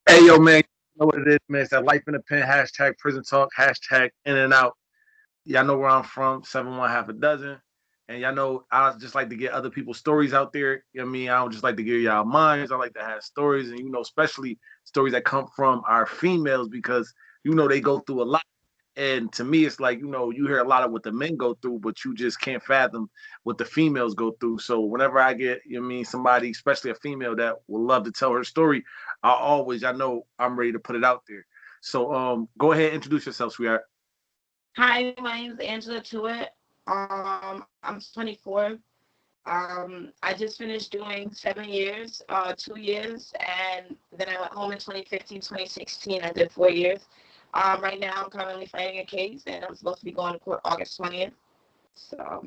Hey, yo, man, you know what it is, man? It's that life in the pen, hashtag prison talk, hashtag in and out. Y'all know where I'm from, 7 1 half a dozen. And y'all know I just like to get other people's stories out there. You know what I mean? I don't just like to give y'all minds. I like to have stories, and especially stories that come from our females because they go through a lot. And to me, it's like, you hear a lot of what the men go through, but you just can't fathom what the females go through. So whenever I get, somebody, especially a female that will love to tell her story, I know I'm ready to put it out there. So go ahead, introduce yourself, sweetheart. Hi, my name is Angela Tuitt. I'm 24. I just finished doing 7 years, 2 years, and then I went home in 2015, 2016. I did 4 years. Right now, I'm currently fighting a case, and I'm supposed to be going to court August 20th. So All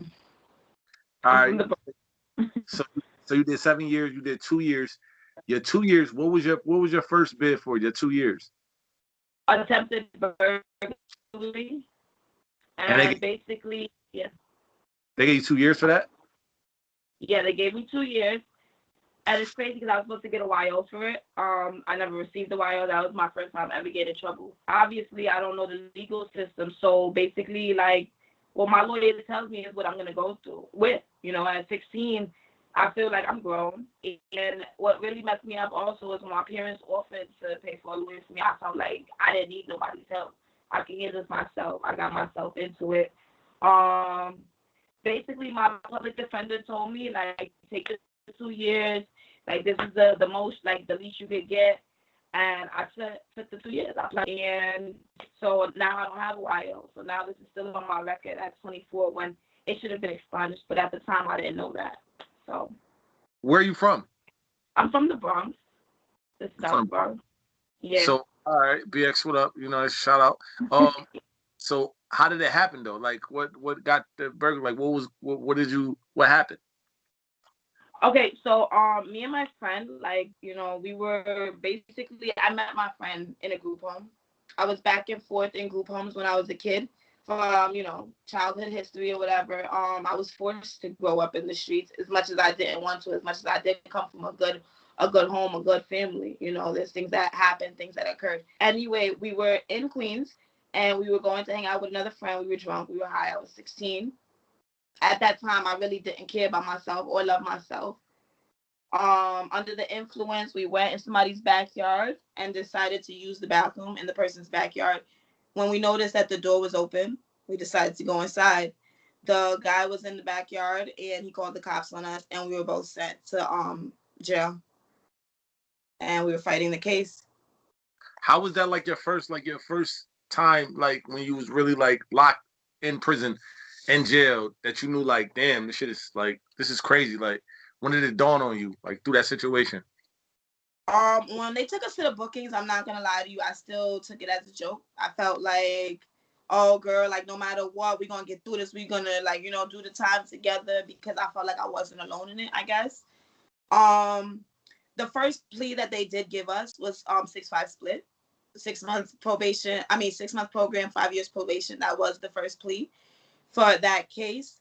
I'm right. from the So so you did 7 years, you did 2 years. Your 2 years, what was your first bid for your 2 years? attempted burglary, And and basically, yeah, they gave you 2 years for that? yeah, they gave me 2 years. And it's crazy because I was supposed to get a YO for it. I never received the YO. That was my first time ever getting in trouble. Obviously, I don't know the legal system. So basically, like, what my lawyer tells me is what I'm going to go through with. At 16, I feel like I'm grown. And what really messed me up also is when my parents offered to pay for a lawyer for me. I felt like I didn't need nobody's help. I can handle this myself. I got myself into it. Um, Basically, my public defender told me, like, take the 2 years. Like, this is the most, like, the least you could get. And I took the 2 years. And so now I don't have a YO. So now this is still on my record at 24 when it should have been expunged. But at the time, I didn't know that. So Where are you from? I'm from the Bronx, the You're South from Bronx. Yeah. So all right, BX, what up? Shout out. So how did it happen though? Like what got the burger? Like what happened? Okay, so me and my friend, like, we were basically, I met my friend in a group home. I was back and forth in group homes when I was a kid from, childhood history or whatever. I was forced to grow up in the streets as much as I didn't want to, as much as I did come from a good home, a good family. There's things that happened, things that occurred. Anyway, we were in Queens and we were going to hang out with another friend. We were drunk, we were high. I was 16. At that time, I really didn't care about myself or love myself. Under the influence, we went in somebody's backyard and decided to use the bathroom in the person's backyard. When we noticed that the door was open, we decided to go inside. The guy was in the backyard and he called the cops on us, and we were both sent to jail, and we were fighting the case. How was that like your first time like when you was really like locked in prison in jail that you knew like damn this is crazy like when did it dawn on you like through that situation? When they took us to the bookings, I'm not gonna lie to you, I still took it as a joke. I felt like, oh girl, like no matter what, we're gonna get through this. We're gonna, like, do the time together, because I felt like I wasn't alone in it, I guess. Um, the first plea that they did give us was 6-5 split, 6 months probation. I mean 6 month program, 5 years probation. That was the first plea for that case.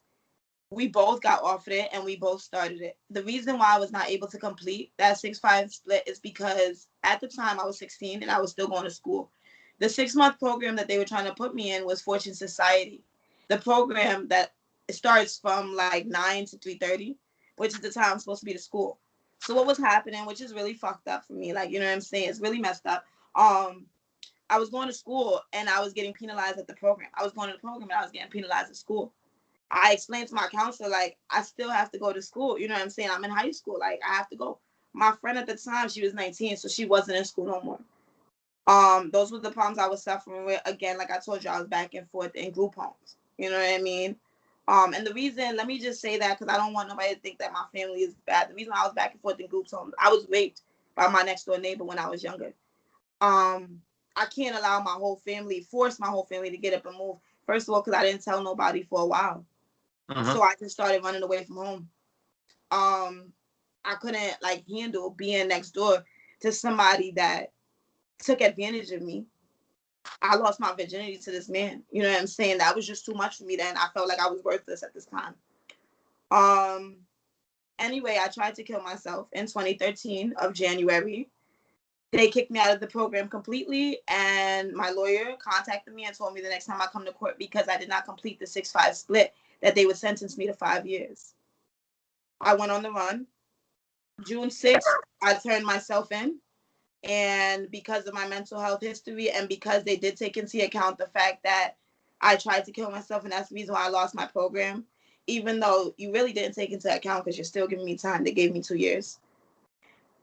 We both got offered it and we both started it. The reason why I was not able to complete that 6-5 split is because at the time I was 16 and I was still going to school. The 6 month program that they were trying to put me in was Fortune Society. The program that starts from like 9 to 3:30, which is the time I'm supposed to be to school. So what was happening, which is really fucked up for me, like, you know what I'm saying? It's really messed up. I was going to school and I was getting penalized at the program. I was going to the program and I was getting penalized at school. I explained to my counselor, like, I still have to go to school. You know what I'm saying? I'm in high school. Like, I have to go. My friend at the time, she was 19, so she wasn't in school no more. Those were the problems I was suffering with. Again, like I told you, I was back and forth in group homes. You know what I mean? And the reason, let me just say that because I don't want nobody to think that my family is bad. The reason I was back and forth in group homes, I was raped by my next door neighbor when I was younger. I can't allow force my whole family to get up and move. First of all, because I didn't tell nobody for a while. Uh-huh. So I just started running away from home. Um, I couldn't like handle being next door to somebody that took advantage of me. I lost my virginity to this man. You know what I'm saying? That was just too much for me then. I felt like I was worthless at this time. Um, anyway, I tried to kill myself in 2013 of January. They kicked me out of the program completely, and my lawyer contacted me and told me the next time I come to court, because I did not complete the 6-5 split, that they would sentence me to 5 years. I went on the run. June 6th, I turned myself in. And because of my mental health history, and because they did take into account the fact that I tried to kill myself, and that's the reason why I lost my program, even though you really didn't take into account because you're still giving me time. They gave me 2 years.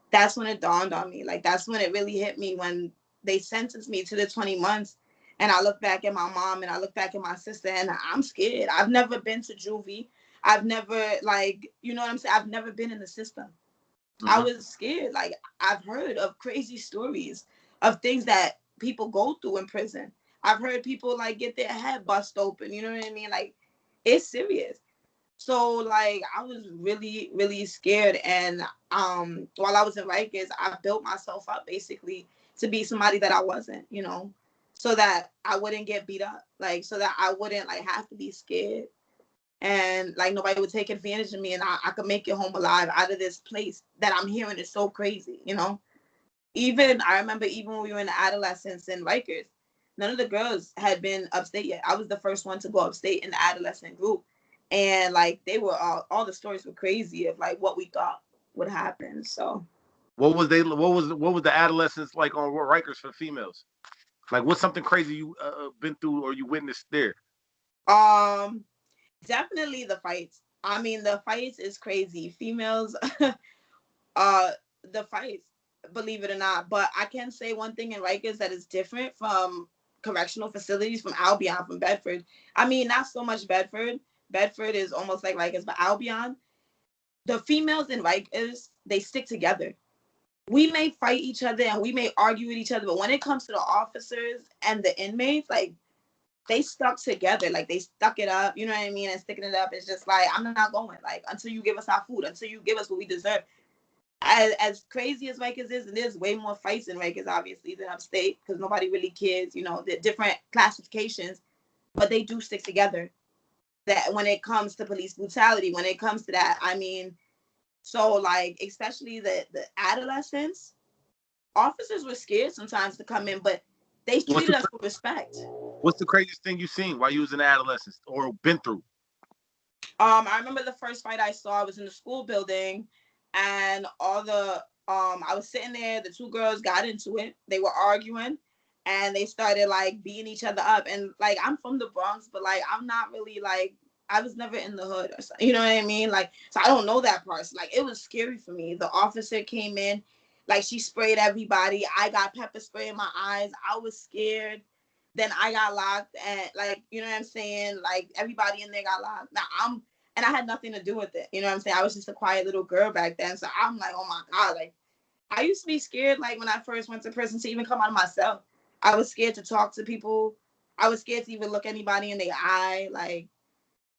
That's when it dawned on me. Like, that's when it really hit me, when they sentenced me to the 20 months. And I look back at my mom and I look back at my sister, and I'm scared. I've never been to juvie. I've never, like, you know what I'm saying? I've never been in the system. I was scared. Like, I've heard of crazy stories of things that people go through in prison. I've heard people, like, get their head bust open. You know what I mean? Like, it's serious. So, like, I was really, really scared. And while I was in Rikers, I built myself up basically to be somebody that I wasn't, you know, so that I wouldn't get beat up, like, so that I wouldn't, like, have to be scared, and, like, nobody would take advantage of me, and I could make it home alive out of this place that I'm hearing is so crazy, you know? Even, I remember even when we were in adolescence in Rikers, none of the girls had been upstate yet. I was the first one to go upstate in the adolescent group. And, like, they were all the stories were crazy of, like, what we thought would happen. So What was the adolescence like on Rikers for females? Like, what's something crazy you been through or you witnessed there? um definitely the fights. I mean, the fights is crazy. Females, uh the fights, believe it or not. But I can say one thing in Rikers that is different from correctional facilities, from Albion, from Bedford. I mean, not so much Bedford. Bedford is almost like Rikers, but Albion, the females in Rikers, they stick together. We may fight each other and we may argue with each other, but when it comes to the officers and the inmates, like, they stuck together, like, they stuck it up, you know what I mean? And sticking it up is just like, I'm not going, like, until you give us our food, until you give us what we deserve. As crazy as Rikers is, and there's way more fights in Rikers, obviously, than upstate, because nobody really cares, you know, the different classifications, but they do stick together. That when it comes to police brutality, when it comes to that, I mean, so, like, especially the adolescents, officers were scared sometimes to come in, but they What's treated the us with respect. what's the craziest thing you seen while you was in adolescence or been through? I remember the first fight I saw was in the school building, and all the I was sitting there. The two girls got into it. They were arguing, and they started, like, beating each other up. And, like, I'm from the Bronx, but, like, I'm not really, like, I was never in the hood or something. You know what I mean? Like, so I don't know that part. So, like, it was scary for me. The officer came in, like, she sprayed everybody. I got pepper spray in my eyes. I was scared. Then I got locked, and, like, you know what I'm saying? Like, everybody in there got locked. Now and I had nothing to do with it. You know what I'm saying? I was just a quiet little girl back then. So I'm like, oh my God. Like, I used to be scared, like, when I first went to prison, to even come out of myself. I was scared to talk to people. I was scared to even look anybody in the eye. Like,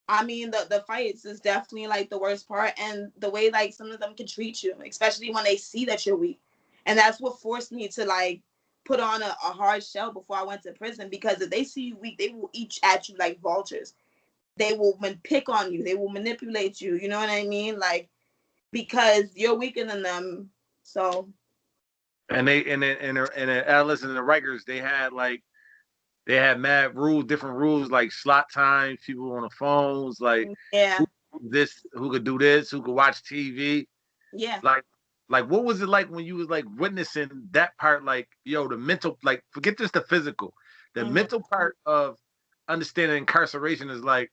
I mean, the fights is definitely, like, the worst part. And the way, like, some of them can treat you, especially when they see that you're weak. And that's what forced me to, like, put on a hard shell before I went to prison, because if they see you weak, they will eat at you like vultures. They will pick on you. They will manipulate you. You know what I mean? Like, because you're weaker than them. So And they and the adolescents and the Rikers, they had mad rules, different rules like slot times, people on the phones, like yeah, who could do this, who could watch TV. yeah. Like what was it like when you was like witnessing that part? Like, yo, the mental, like, forget just the physical, the Mm-hmm. mental part of understanding incarceration is like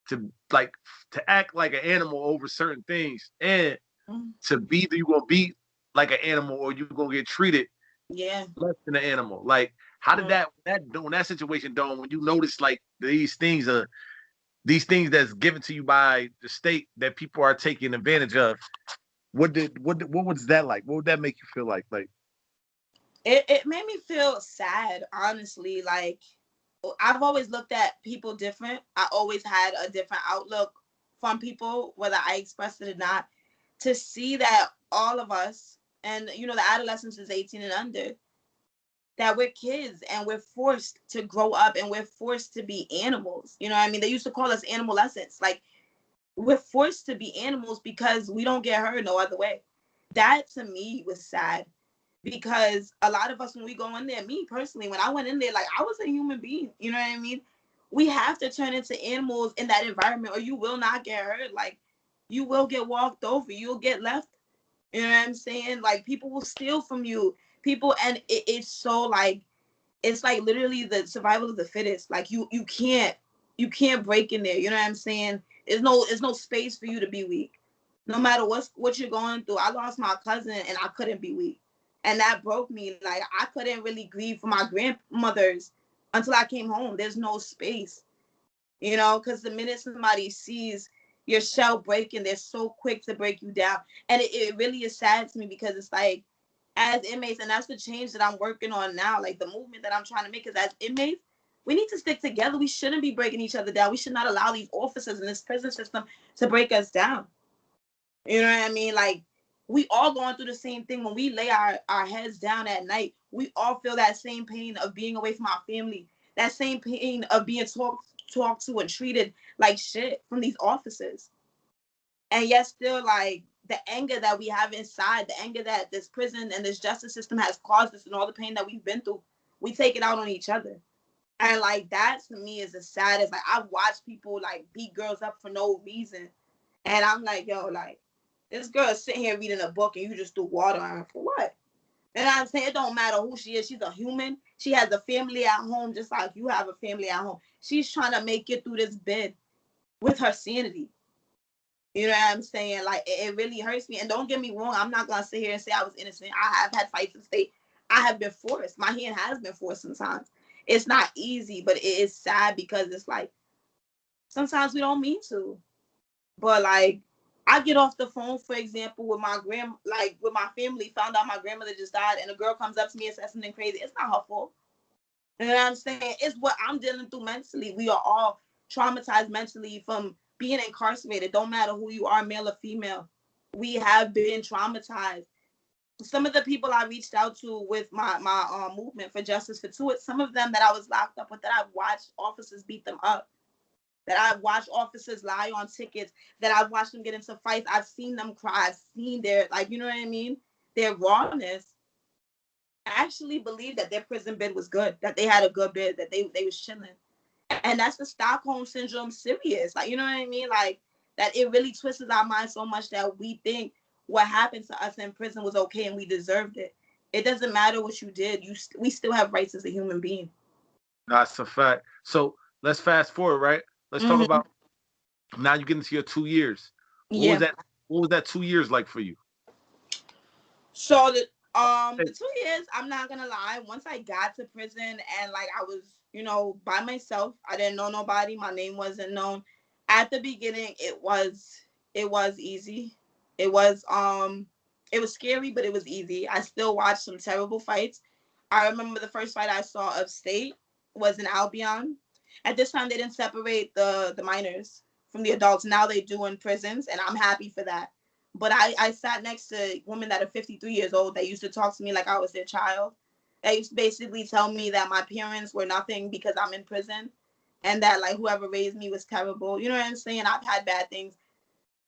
to like to act like an animal over certain things, and Mm-hmm. to be you gonna be like an animal or you gonna get treated Yeah. less than an animal. Like, how did Mm-hmm. that situation dawn when you notice like these things that's given to you by the state that people are taking advantage of? What was that like? What would that make you feel like? Like, It made me feel sad, honestly. Like, I've always looked at people different. I always had a different outlook from people, whether I expressed it or not. To see that all of us, and, you know, the adolescence is 18 and under, that we're kids and we're forced to grow up and we're forced to be animals. You know what I mean? They used to call us animal essence. Like, we're forced to be animals because we don't get hurt no other way. That to me was sad. Because a lot of us, when we go in there, me personally, when I went in there, like, I was a human being, you know what I mean? We have to turn into animals in that environment, or you will not get hurt. Like, you will get walked over, you'll get left. You know what I'm saying? Like, people will steal from you. People, and it's so like, it's like literally the survival of the fittest. Like, you can't break in there. You know what I'm saying? There's no space for you to be weak. No matter what you're going through. I lost my cousin and I couldn't be weak. And that broke me. Like, I couldn't really grieve for my grandmothers until I came home. There's no space. Because the minute somebody sees your shell breaking, they're so quick to break you down. And it really is sad to me, because it's like, as inmates, and that's the change that I'm working on now, like the movement that I'm trying to make, is as inmates, we need to stick together. We shouldn't be breaking each other down. We should not allow these officers in this prison system to break us down. You know what I mean? Like, we all going through the same thing. When we lay our heads down at night, we all feel that same pain of being away from our family, that same pain of being talked to and treated like shit from these officers. And yet still, like, the anger that we have inside, the anger that this prison and this justice system has caused us, and all the pain that we've been through, we take it out on each other. And like, that to me is the saddest. Like, I've watched people like beat girls up for no reason. And I'm like, yo, like, this girl is sitting here reading a book and you just threw water on her for what? You know what I'm saying? It don't matter who she is. She's a human. She has a family at home, just like you have a family at home. She's trying to make it through this bed with her sanity. You know what I'm saying? Like, it really hurts me. And don't get me wrong, I'm not going to sit here and say I was innocent. I have had fights in state. I have been forced. My hand has been forced sometimes. It's not easy, but it is sad, because it's like, sometimes we don't mean to. But like, I get off the phone, for example, with with my family, found out my grandmother just died, and a girl comes up to me and says something crazy. It's not her fault. You know what I'm saying? It's what I'm dealing through mentally. We are all traumatized mentally from being incarcerated. Don't matter who you are, male or female. We have been traumatized. Some of the people I reached out to with my movement for justice for Tuitt, some of them that I was locked up with, that I've watched officers beat them up, that I've watched officers lie on tickets, that I've watched them get into fights. I've seen them cry. I've seen their, like, you know what I mean? Their rawness. I actually believe that their prison bid was good, that they had a good bid, that they was chilling. And that's the Stockholm syndrome serious. Like, you know what I mean? Like, that it really twists our mind so much that we think what happened to us in prison was okay and we deserved it. It doesn't matter what you did. We still have rights as a human being. That's a fact. So let's fast forward, right? Let's talk Mm-hmm. about now. You get into your 2 years. What was Yeah. that? What was that 2 years like for you? So the 2 years, I'm not gonna lie, once I got to prison and like I was, by myself, I didn't know nobody, my name wasn't known. At the beginning, it was easy. It was scary, but it was easy. I still watched some terrible fights. I remember the first fight I saw of state was in Albion. At this time, they didn't separate the minors from the adults. Now they do in prisons, and I'm happy for that. But I sat next to women that are 53 years old that used to talk to me like I was their child. They used to basically tell me that my parents were nothing because I'm in prison, and that like whoever raised me was terrible. You know what I'm saying? I've had bad things,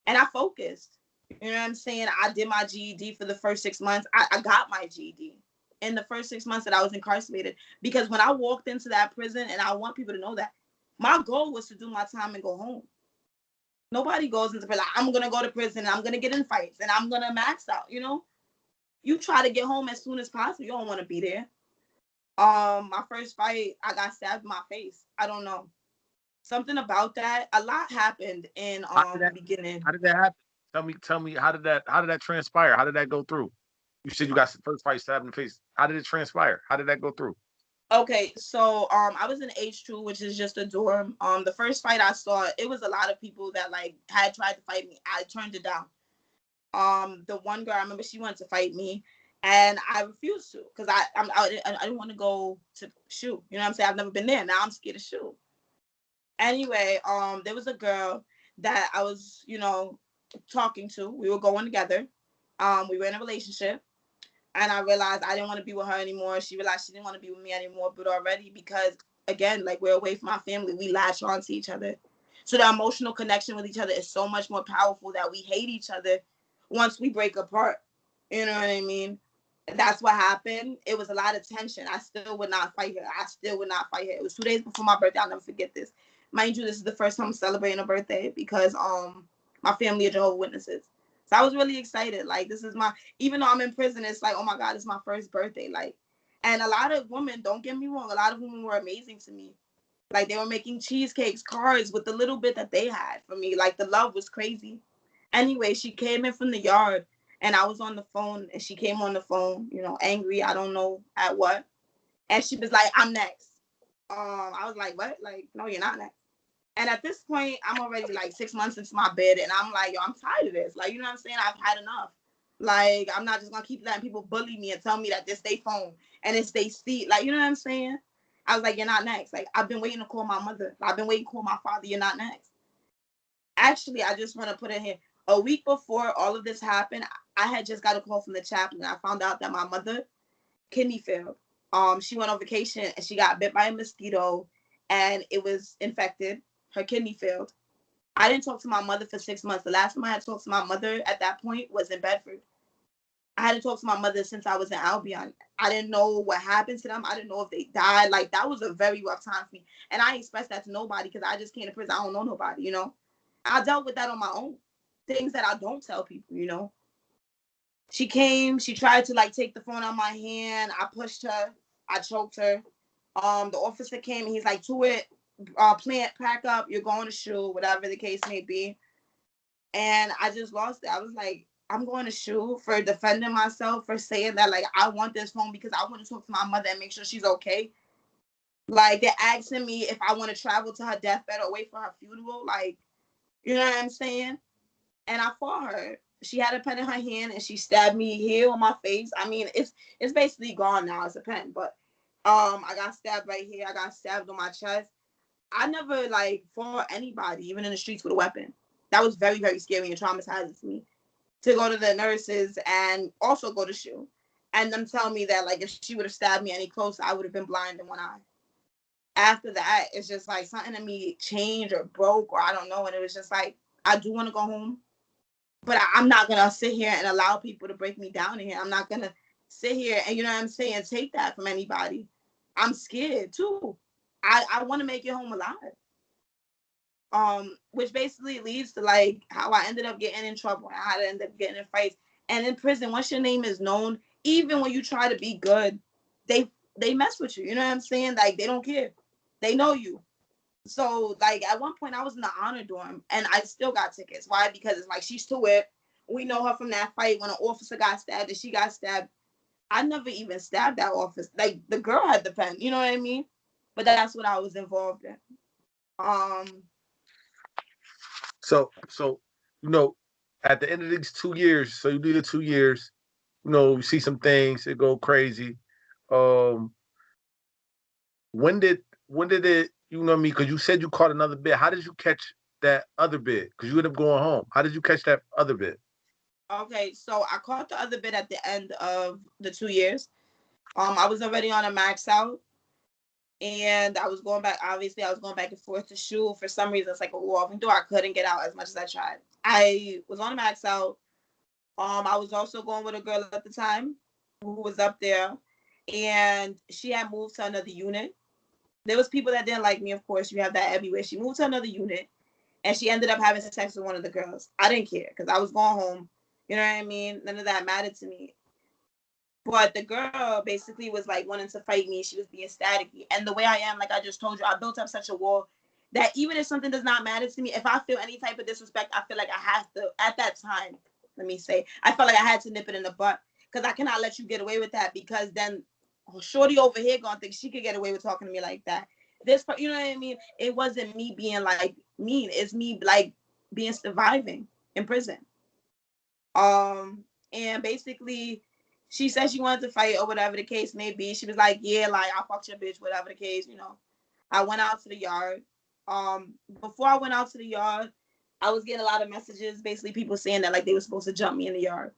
and I focused. You know what I'm saying? I did my GED for the first 6 months. I got my GED in the first 6 months that I was incarcerated, because when I walked into that prison, and I want people to know that my goal was to do my time and go home. Nobody goes into prison like, I'm gonna go to prison and I'm gonna get in fights and I'm gonna max out. You try to get home as soon as possible. You don't want to be there. My first fight, I got stabbed in my face. I don't know, something about that. A lot happened in How did the that? beginning. How did that happen? Tell me. How did that transpire? How did that go through? You said you got the first fight stabbed in the face. How did it transpire? How did that go through? Okay, so I was in H2, which is just a dorm. The first fight I saw, it was a lot of people that like had tried to fight me. I turned it down. The one girl, I remember, she wanted to fight me, and I refused to, because I didn't want to go to shoot. You know what I'm saying? I've never been there. Now I'm scared to shoot. Anyway, there was a girl that I was, talking to. We were going together. We were in a relationship, and I realized I didn't want to be with her anymore. She realized she didn't want to be with me anymore. But already, because again, like, we're away from our family, we latch on to each other. So the emotional connection with each other is so much more powerful that we hate each other once we break apart. You know what I mean? That's what happened. It was a lot of tension. I still would not fight her. I still would not fight her. It was 2 days before my birthday. I'll never forget this. Mind you, this is the first time I'm celebrating a birthday because my family are Jehovah's Witnesses. So I was really excited. Like, this is my, even though I'm in prison, it's like, oh my God, it's my first birthday. Like, and a lot of women, don't get me wrong, a lot of women were amazing to me. Like, they were making cheesecakes, cards with the little bit that they had for me. Like, the love was crazy. Anyway, she came in from the yard and I was on the phone and she came on the phone, you know, angry, I don't know at what. And she was like, I'm next. I was like, what? Like, no, you're not next. And at this point, I'm already like 6 months into my bed and I'm like, yo, I'm tired of this. Like, you know what I'm saying? I've had enough. Like, I'm not just gonna keep letting people bully me and tell me that this they phone and it's they seat. Like, you know what I'm saying? I was like, you're not next. Like, I've been waiting to call my mother. I've been waiting to call my father. You're not next. Actually, I just want to put in here. A week before all of this happened, I had just got a call from the chaplain. I found out that my mother kidney failed. She went on vacation and she got bit by a mosquito and it was infected. Her kidney failed. I didn't talk to my mother for 6 months. The last time I had talked to my mother at that point was in Bedford. I hadn't talked to my mother since I was in Albion. I didn't know what happened to them. I didn't know if they died. Like, that was a very rough time for me. And I expressed that to nobody because I just came to prison. I don't know nobody, you know? I dealt with that on my own. Things that I don't tell people, you know? She came, she tried to like take the phone out of my hand. I pushed her, I choked her. The officer came and he's like, Tuitt, plant, pack up, you're going to shoot, whatever the case may be. And I just lost it. I was like, I'm going to shoot for defending myself, for saying that like I want this phone because I want to talk to my mother and make sure she's okay. Like, they're asking me if I want to travel to her deathbed or wait for her funeral. Like, you know what I'm saying? And I fought her. She had a pen in her hand and she stabbed me here on my face. I mean, it's basically gone now. It's a pen, but I got stabbed right here. I got stabbed on my chest. I never like fought anybody, even in the streets with a weapon. That was very, very scary and traumatizing to me. To go to the nurses and also go to SHU, and them tell me that like if she would have stabbed me any closer, I would have been blind in one eye. After that, it's just like something in me changed or broke or I don't know, and it was just like I do want to go home. But I'm not gonna sit here and allow people to break me down in here. I'm not gonna sit here and, you know what I'm saying, take that from anybody. I'm scared too. I want to make it home alive. Which basically leads to like how I ended up getting in trouble and how I ended up getting in fights. And in prison, once your name is known, even when you try to be good, they mess with you. You know what I'm saying? Like, they don't care. They know you. So like at one point I was in the honor dorm and I still got tickets. Why? Because it's like she's Tuitt. We know her from that fight when an officer got stabbed and she got stabbed. I never even stabbed that officer. Like, the girl had the pen, you know what I mean? But that's what I was involved in. Um So you know, at the end of these 2 years, so you do the 2 years, you see some things that go crazy. Um, when did it? You know what I mean? Because you said you caught another bid. How did you catch that other bid? Because you ended up going home. How did you catch that other bid? okay, so I caught the other bit at the end of the 2 years. I was already on a max out and I was going back. Obviously, I was going back and forth to SHU. For some reason, it's like a revolving door. I couldn't get out as much as I tried. I was on a max out. I was also going with a girl at the time who was up there, and she had moved to another unit. There was people that didn't like me, of course. You have that everywhere. She moved to another unit, and she ended up having sex with one of the girls. I didn't care because I was going home. You know what I mean? None of that mattered to me. But the girl basically was like wanting to fight me. She was being staticky. And the way I am, like I just told you, I built up such a wall that even if something does not matter to me, if I feel any type of disrespect, I feel like I have to, at that time, let me say, I felt like I had to nip it in the butt. Because I cannot let you get away with that because then Shorty over here gonna think she could get away with talking to me like that. This, you know what I mean? It wasn't me being like mean. It's me like being surviving in prison. And basically she said she wanted to fight or whatever the case may be. She was like, yeah, like I fucked your bitch, whatever the case, you know. I went out to the yard. Before I went out to the yard, I was getting a lot of messages, basically people saying that like they were supposed to jump me in the yard.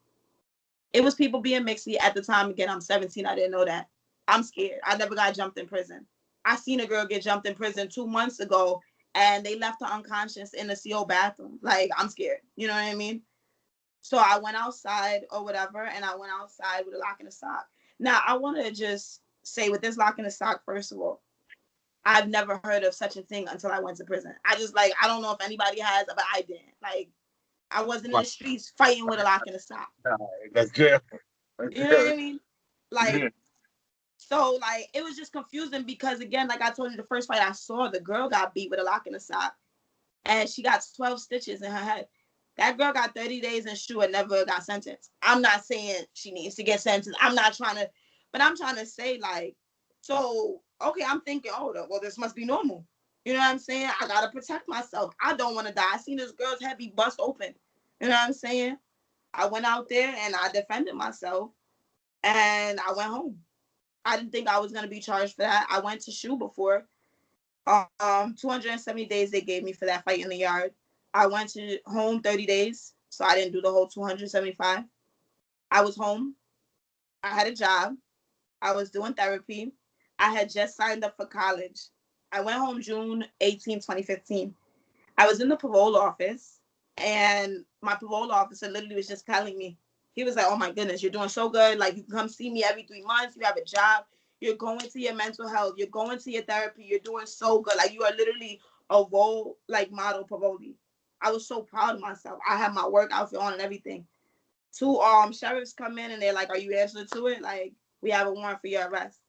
It was people being mixy at the time. Again, I'm 17. I didn't know that. I'm scared. I never got jumped in prison. I seen a girl get jumped in prison 2 months ago and they left her unconscious in the CO bathroom. Like, I'm scared. You know what I mean? So I went outside or whatever, and I went outside with a lock and a sock. Now I want to just say with this lock and a sock, first of all, I've never heard of such a thing until I went to prison. I just like I don't know if anybody has, but I didn't. Like I wasn't in the streets fighting with a lock and a sock. That's jail. That's You know jail. what I mean? Like so, like it was just confusing because again, like I told you, the first fight I saw, the girl got beat with a lock and a sock, and she got 12 stitches in her head. That girl got 30 days and she would never got sentenced. I'm not saying she needs to get sentenced. I'm not trying to, but I'm trying to say like, so okay, I'm thinking, oh well, this must be normal. You know what I'm saying? I gotta protect myself. I don't want to die. I seen this girl's head be bust open. You know what I'm saying? I went out there and I defended myself, and I went home. I didn't think I was gonna be charged for that. I went to SHU before. 270 days they gave me for that fight in the yard. I went to home 30 days, so I didn't do the whole 275. I was home. I had a job. I was doing therapy. I had just signed up for college. I went home June 18, 2015. I was in the parole office, and my parole officer literally was just telling me, he was like, oh my goodness, you're doing so good. Like, you can come see me every 3 months. You have a job. You're going to your mental health. You're going to your therapy. You're doing so good. Like, you are literally a role, like, model parolee. I was so proud of myself. I had my work outfit on and everything. Two sheriffs come in and they're like, are you answering to it? Like, we have a warrant for your arrest.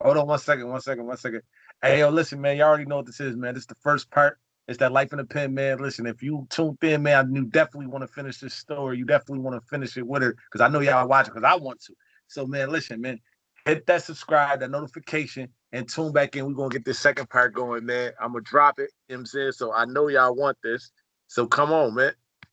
Hold on 1 second, 1 second, 1 second. Hey, yo, listen, man, you already know what this is, man. This is the first part. It's that life in the pen, man. Listen, if you tuned in, man, you definitely want to finish this story. You definitely want to finish it with her because I know y'all watching because I want to. So, man, listen, man, hit that subscribe, that notification, and tune back in. We're going to get this second part going, man. I'm going to drop it, you know what I'm saying? So I know y'all want this. So come on, man.